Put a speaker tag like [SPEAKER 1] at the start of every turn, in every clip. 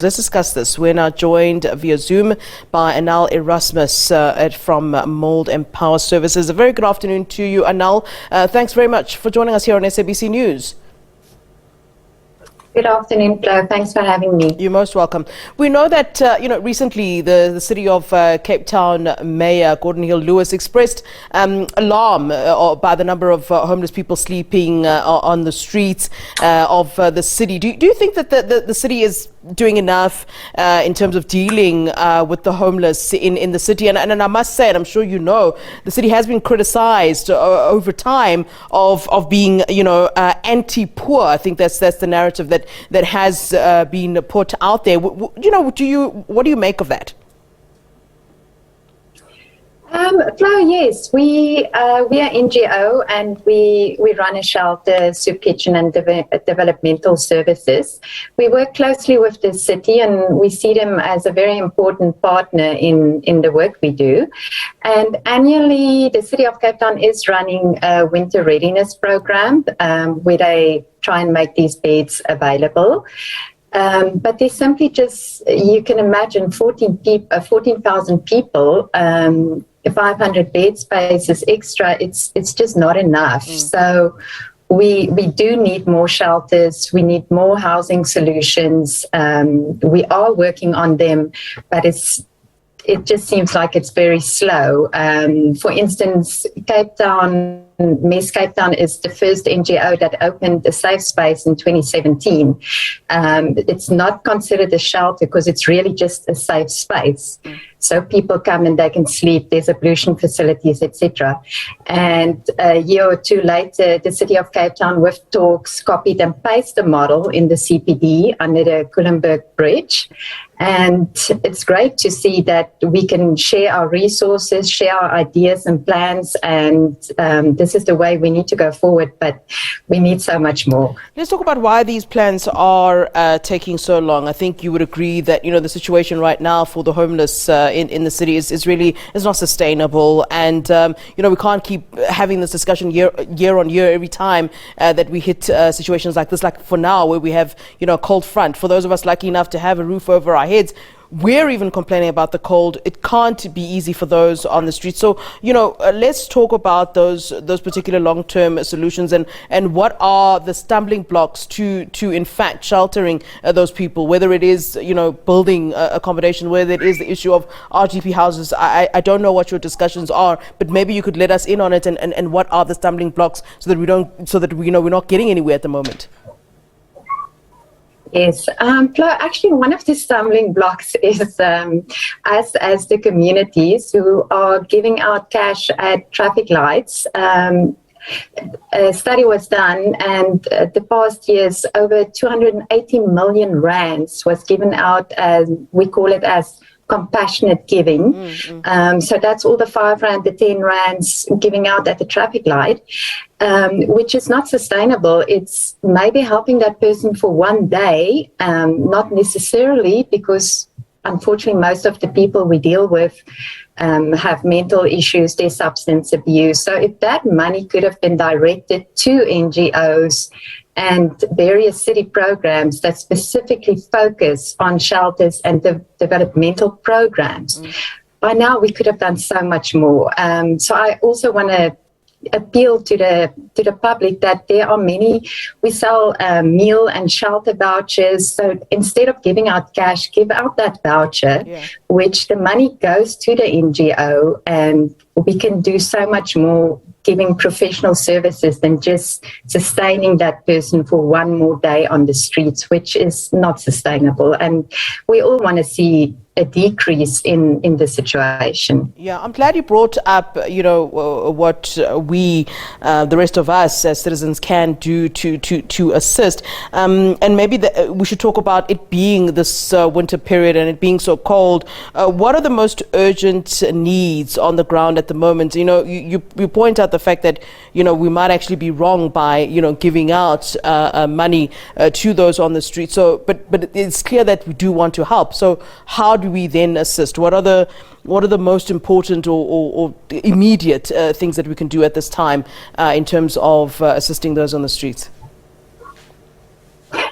[SPEAKER 1] Let's discuss this. We're now joined via Zoom by Anelle Erasmus from Mould and Power Services. A very good afternoon to you, Anelle. Thanks very much for joining us here on SABC News.
[SPEAKER 2] Good afternoon, Flo. Thanks for having me.
[SPEAKER 1] You're most welcome. We know that, recently the city of Cape Town Mayor Gordon Hill-Lewis expressed alarm by the number of homeless people sleeping on the streets of the city. Do you think that the city is doing enough in terms of dealing with the homeless in the city? And I must say, and I'm sure you know, the city has been criticized over time of being, anti-poor. I think that's the narrative that has been put out there. What do you make of that?
[SPEAKER 2] Flo, yes, we are NGO and we run a shelter, soup kitchen and developmental services. We work closely with the city and we see them as a very important partner in the work we do. And annually, the City of Cape Town is running a winter readiness program where they try and make these beds available. But there's simply just, you can imagine 14,000 people, 500 bed spaces extra, it's just not enough. So we do need more shelters, we need more housing solutions. We are working on them, but it just seems like it's very slow. For instance, Cape Town is the first NGO that opened a safe space in 2017. It's not considered a shelter because it's really just a safe space. So people come and they can sleep, there's ablution facilities, etc. And a year or two later, the City of Cape Town with talks copied and pasted the model in the CPD under the Kulenberg Bridge. And it's great to see that we can share our resources, share our ideas and plans, and this is the way we need to go forward, but we need so much more.
[SPEAKER 1] Let's talk about why these plans are taking so long. I think you would agree that, the situation right now for the homeless in the city is not sustainable, and we can't keep having this discussion year on year every time that we hit situations like this, like for now where we have a cold front. For those of us lucky enough to have a roof over our heads, we're even complaining about the cold. It can't be easy for those on the street. So, let's talk about those particular long-term solutions and what are the stumbling blocks to in fact sheltering those people, whether it is, building accommodation, whether it is the issue of RGP houses. I don't know what your discussions are, but maybe you could let us in on it and what are the stumbling blocks so that we're not getting anywhere at the moment.
[SPEAKER 2] Yes, Flo, actually one of the stumbling blocks is us as the communities who are giving out cash at traffic lights. A study was done and the past years over 280 million rands was given out as, we call it as compassionate giving. So that's all the 5 rand, the 10 rands giving out at the traffic light, which is not sustainable. It's maybe helping that person for one day, not necessarily, because unfortunately most of the people we deal with have mental issues, there's substance abuse. So if that money could have been directed to NGOs and various city programs that specifically focus on shelters and developmental programs, by now we could have done so much more. So I also want to appeal to the public that there are many, we sell meal and shelter vouchers. So instead of giving out cash, give out that voucher, which the money goes to the NGO, and we can do so much more giving professional services than just sustaining that person for one more day on the streets, which is not sustainable. And we all want to see a decrease in the situation.
[SPEAKER 1] Yeah, I'm glad you brought up, what we, the rest of us as citizens can do to assist. And maybe we should talk about it being this winter period and it being so cold. What are the most urgent needs on the ground at the moment? You point out the fact that, we might actually be wrong by, giving out money to those on the street. So, but it's clear that we do want to help. So how do we then assist? What are the most important or immediate things that we can do at this time in terms of assisting those on the streets?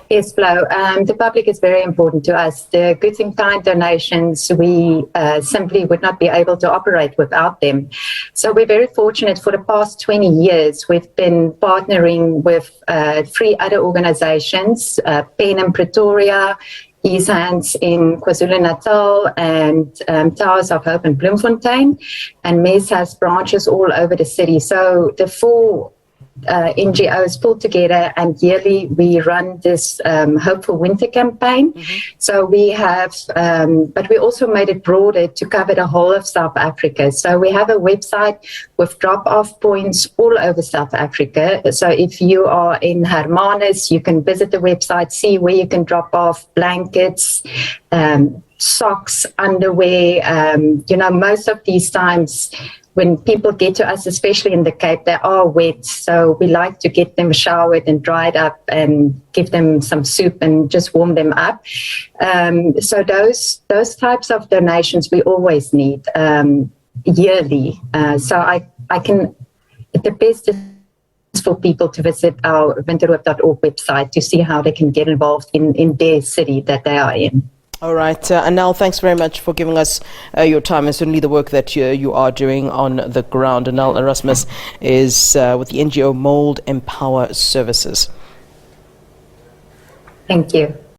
[SPEAKER 2] Yes, Flo. The public is very important to us. The goods in kind donations, we simply would not be able to operate without them. So we're very fortunate. For the past 20 years, we've been partnering with 3 other organizations, PEN in Pretoria, His Hands in KwaZulu-Natal, and Towers of Hope in Bloemfontein. And MES has branches all over the city. So the 4 NGOs pulled together, and yearly we run this Hope for Winter campaign. So we have, but we also made it broader to cover the whole of South Africa. So we have a website with drop-off points all over South Africa. So if you are in Hermanus, you can visit the website, see where you can drop off blankets, socks, underwear. Most of these times when people get to us, especially in the Cape, they are wet. So we like to get them showered and dried up and give them some soup and just warm them up. So those types of donations we always need yearly. So the best is for people to visit our winterhoop.org website to see how they can get involved in their city that they are in.
[SPEAKER 1] All right. Anelle, thanks very much for giving us your time and certainly the work that you are doing on the ground. Anelle Erasmus is with the NGO Mould Empower Services.
[SPEAKER 2] Thank you.